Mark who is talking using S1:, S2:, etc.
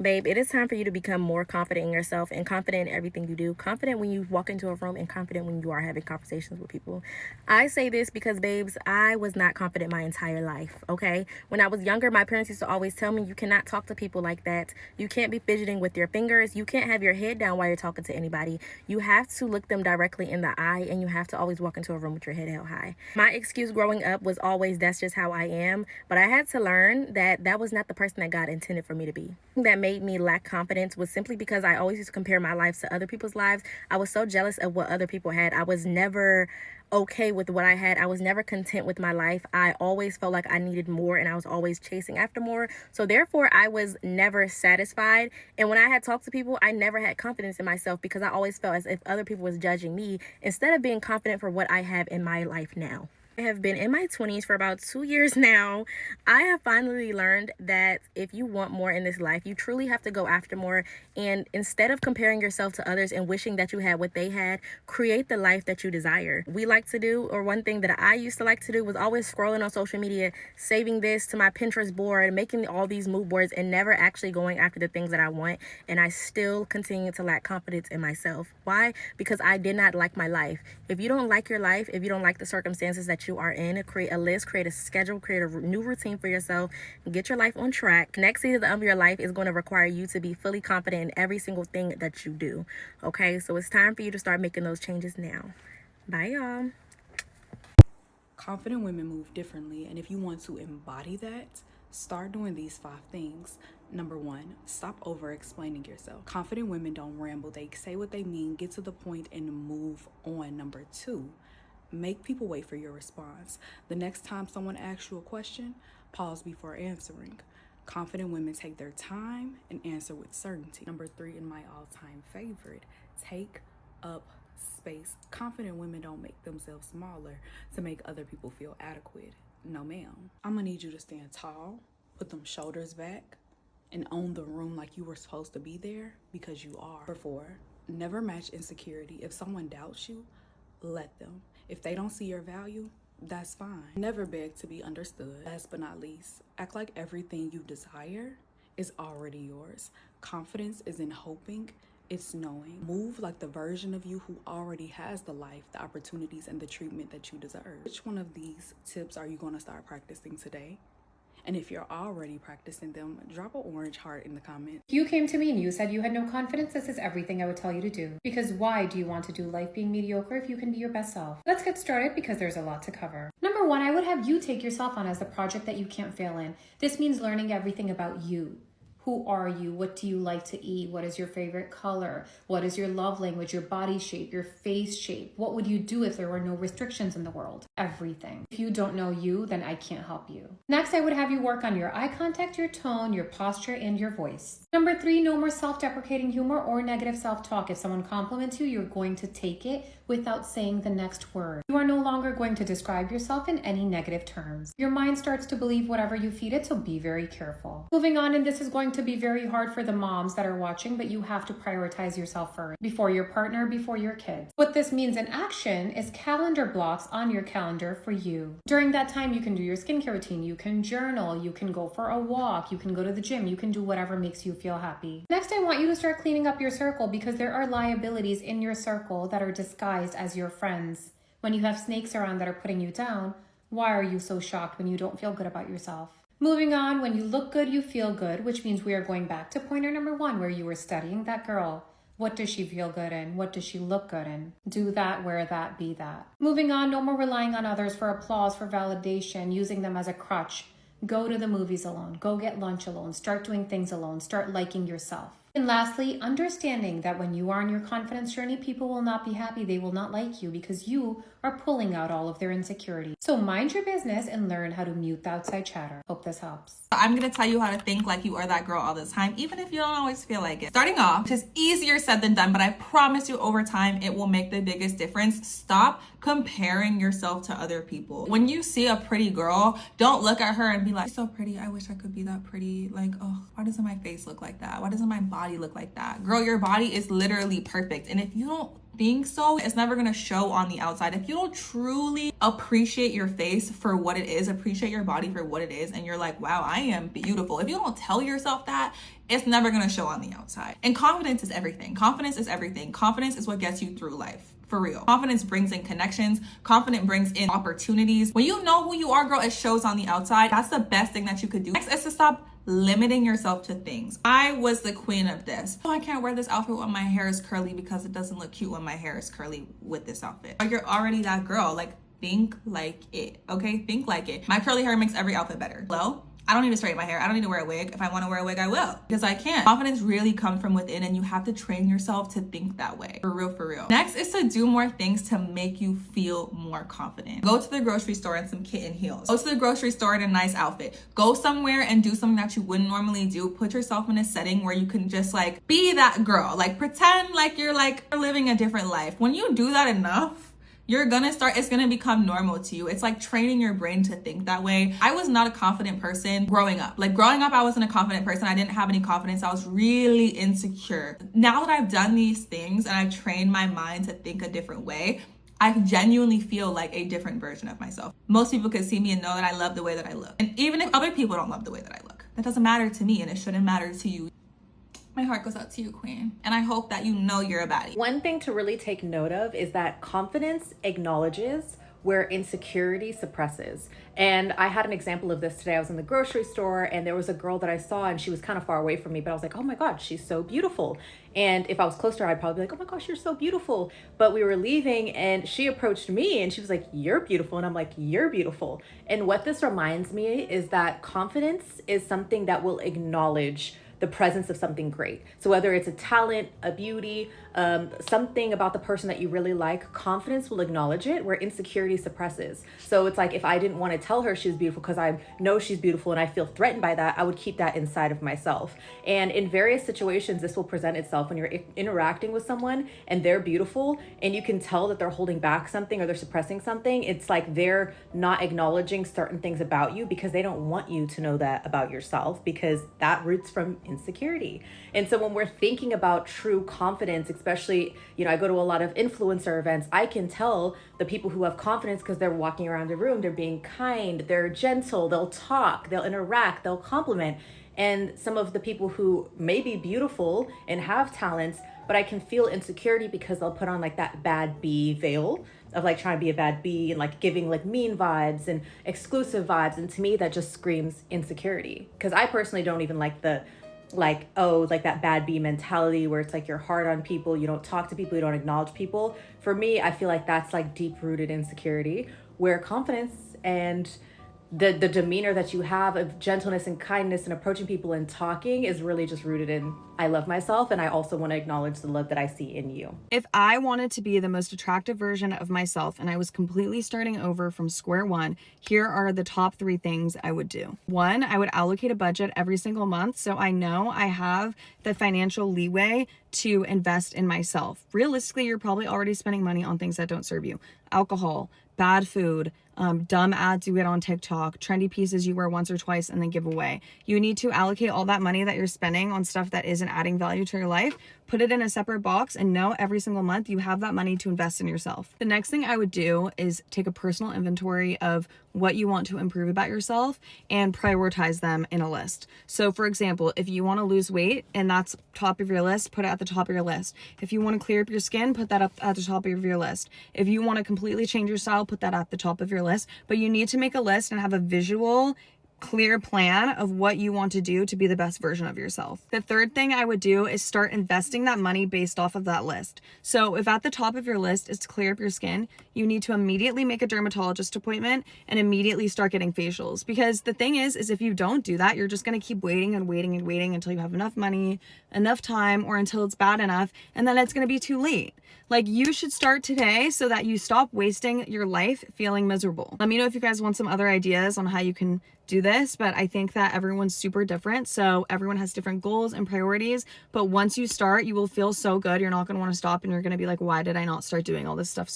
S1: Babe, it is time for you to become more confident in yourself and confident in everything you do. Confident when you walk into a room and confident when you are having conversations with people. I say this because, babes, I was not confident my entire life, okay? When I was younger, my parents used to always tell me, you cannot talk to people like that. You can't be fidgeting with your fingers. You can't have your head down while you're talking to anybody. You have to look them directly in the eye, and you have to always walk into a room with your head held high. My excuse growing up was always, that's just how I am. But I had to learn that that was not the person that God intended for me to be. That made me lack confidence was simply because I always used to compare my life to other people's lives. I was so jealous of what other people had. I was never okay with what I had. I was never content with my life. I always felt like I needed more, and I was always chasing after more. So therefore, I was never satisfied. And when I had talked to people, I never had confidence in myself because I always felt as if other people was judging me instead of being confident for what I have in my life now. I have been in my 20s for about 2 years now. I have finally learned that if you want more in this life, you truly have to go after more. And instead of comparing yourself to others and wishing that you had what they had, create the life that you desire. We like to do, or one thing that I used to like to do, was always scrolling on social media, saving this to my Pinterest board, making all these mood boards, and never actually going after the things that I want. And I still continue to lack confidence in myself. Why? Because I did not like my life. If you don't like your life, if you don't like the circumstances that you are in, create a list, create a schedule, create a new routine for yourself, get your life on track. Next season of your life is going to require you to be fully confident in every single thing that you do. Okay, so it's time for you to start making those changes now. Bye, y'all.
S2: Confident women move differently, and if you want to embody that, start doing these 5 things. Number 1, stop over explaining yourself. Confident women don't ramble, they say what they mean, get to the point, and move on. Number 2, make people wait for your response. The next time someone asks you a question, pause before answering. Confident women take their time and answer with certainty. Number 3, and my all-time favorite, take up space. Confident women don't make themselves smaller to make other people feel adequate. No, ma'am. I'm gonna need you to stand tall, put them shoulders back, and own the room like you were supposed to be there, because you are. Number 4, never match insecurity. If someone doubts you, let them. If they don't see your value, that's fine. Never beg to be understood. Last but not least, act like everything you desire is already yours. Confidence isn't hoping, it's knowing. Move like the version of you who already has the life, the opportunities, and the treatment that you deserve. Which one of these tips are you going to start practicing today? And if you're already practicing them, drop an orange heart in the comments.
S3: If you came to me and you said you had no confidence, this is everything I would tell you to do. Because why do you want to do life being mediocre if you can be your best self? Let's get started because there's a lot to cover. Number 1, I would have you take yourself on as the project that you can't fail in. This means learning everything about you. Who are you? What do you like to eat? What is your favorite color? What is your love language, your body shape, your face shape? What would you do if there were no restrictions in the world? Everything. If you don't know you, then I can't help you. Next, I would have you work on your eye contact, your tone, your posture, and your voice. Number 3, no more self-deprecating humor or negative self-talk. If someone compliments you, you're going to take it without saying the next word. You are no longer going to describe yourself in any negative terms. Your mind starts to believe whatever you feed it, so be very careful. Moving on, and this is going to be very hard for the moms that are watching, but you have to prioritize yourself first, before your partner, before your kids. What this means in action is calendar blocks on your calendar for you. During that time, you can do your skincare routine, you can journal, you can go for a walk, you can go to the gym, you can do whatever makes you feel happy. Next, I want you to start cleaning up your circle, because there are liabilities in your circle that are disguised as your friends. When you have snakes around that are putting you down, why are you so shocked when you don't feel good about yourself? Moving on, when you look good, you feel good, which means we are going back to pointer number 1 where you were studying that girl. What does she feel good in? What does she look good in? Do that, wear that, be that. Moving on, no more relying on others for applause, for validation, using them as a crutch. Go to the movies alone. Go get lunch alone. Start doing things alone. Start liking yourself. And lastly, understanding that when you are on your confidence journey, people will not be happy. They will not like you because you are pulling out all of their insecurity. So mind your business and learn how to mute the outside chatter. Hope this helps.
S4: I'm going to tell you how to think like you are that girl all the time, even if you don't always feel like it. Starting off, it is easier said than done, but I promise you over time, it will make the biggest difference. Stop comparing yourself to other people. When you see a pretty girl, don't look at her and be like, she's so pretty. I wish I could be that pretty. Like, oh, why doesn't my face look like that? Why doesn't my body look like that? Girl, your body is literally perfect. And if you don't think so, it's never gonna show on the outside. If you don't truly appreciate your face for what it is, appreciate your body for what it is, and you're like, wow, I am beautiful. If you don't tell yourself that, it's never gonna show on the outside. And confidence is everything. Confidence is everything. Confidence is what gets you through life. For real. Confidence brings in connections. Confidence brings in opportunities. When you know who you are, girl, it shows on the outside. That's the best thing that you could do. Next is to stop limiting yourself to things. I was the queen of this. Oh, I can't wear this outfit when my hair is curly because it doesn't look cute when my hair is curly with this outfit. You're already that girl. Like, think like it, okay? Think like it. My curly hair makes every outfit better. Hello? I don't need to straighten my hair. I don't need to wear a wig. If I want to wear a wig, I will, because I can. Confidence really comes from within, and you have to train yourself to think that way. For real, for real. Next is to do more things to make you feel more confident. Go to the grocery store in some kitten heels. Go to the grocery store in a nice outfit. Go somewhere and do something that you wouldn't normally do. Put yourself in a setting where you can just like be that girl. Like pretend like you're living a different life. When you do that enough, it's gonna become normal to you. It's like training your brain to think that way. I was not a confident person growing up. Like growing up, I wasn't a confident person. I didn't have any confidence. I was really insecure. Now that I've done these things and I've trained my mind to think a different way, I genuinely feel like a different version of myself. Most people can see me and know that I love the way that I look. And even if other people don't love the way that I look, that doesn't matter to me, and it shouldn't matter to you. My heart goes out to you, queen. And I hope that you know you're a baddie.
S5: One thing to really take note of is that confidence acknowledges where insecurity suppresses. And I had an example of this today. I was in the grocery store and there was a girl that I saw and she was kind of far away from me, but I was like, oh my God, she's so beautiful. And if I was close to her, I'd probably be like, oh my gosh, you're so beautiful. But we were leaving and she approached me and she was like, you're beautiful. And I'm like, you're beautiful. And what this reminds me is that confidence is something that will acknowledge the presence of something great. So whether it's a talent, a beauty, something about the person that you really like, confidence will acknowledge it, where insecurity suppresses. So it's like if I didn't want to tell her she was beautiful because I know she's beautiful and I feel threatened by that, I would keep that inside of myself. And in various situations, this will present itself when you're interacting with someone and they're beautiful and you can tell that they're holding back something or they're suppressing something. It's like they're not acknowledging certain things about you because they don't want you to know that about yourself, because that roots from insecurity. And so when we're thinking about true confidence, especially, I go to a lot of influencer events, I can tell the people who have confidence because they're walking around the room, they're being kind, they're gentle, they'll talk, they'll interact, they'll compliment. And some of the people who may be beautiful and have talents, but I can feel insecurity because they'll put on like that bad bee veil of like trying to be a bad bee and like giving like mean vibes and exclusive vibes. And to me, that just screams insecurity, because I personally don't even like that bad bee mentality where it's like you're hard on people, you don't talk to people, you don't acknowledge people. For me, I feel like that's like deep rooted insecurity, where confidence and the demeanor that you have of gentleness and kindness and approaching people and talking is really just rooted in I love myself, and I also want to acknowledge the love that I see in you.
S1: If I wanted to be the most attractive version of myself and I was completely starting over from square one, here are the top 3 things I would do. 1, I would allocate a budget every single month so I know I have the financial leeway to invest in myself. Realistically, you're probably already spending money on things that don't serve you. Alcohol, bad food, dumb ads you get on TikTok, trendy pieces you wear once or twice and then give away. You need to allocate all that money that you're spending on stuff that isn't adding value to your life, put it in a separate box, and know every single month you have that money to invest in yourself. The next thing I would do is take a personal inventory of what you want to improve about yourself and prioritize them in a list. So for example, if you want to lose weight and that's top of your list, put it at the top of your list. If you want to clear up your skin, put that up at the top of your list. If you want to completely change your style, put that at the top of your list. But you need to make a list and have a visual, clear plan of what you want to do to be the best version of yourself. The third thing I would do is start investing that money based off of that list. So if at the top of your list is to clear up your skin, you need to immediately make a dermatologist appointment and immediately start getting facials. Because the thing is if you don't do that, you're just going to keep waiting and waiting and waiting until you have enough money, enough time, or until it's bad enough, and then it's going to be too late. Like, you should start today so that you stop wasting your life feeling miserable. Let me know if you guys want some other ideas on how you can do this, but I think that everyone's super different. So everyone has different goals and priorities, but once you start, you will feel so good. You're not going to want to stop and you're going to be like, why did I not start doing all this stuff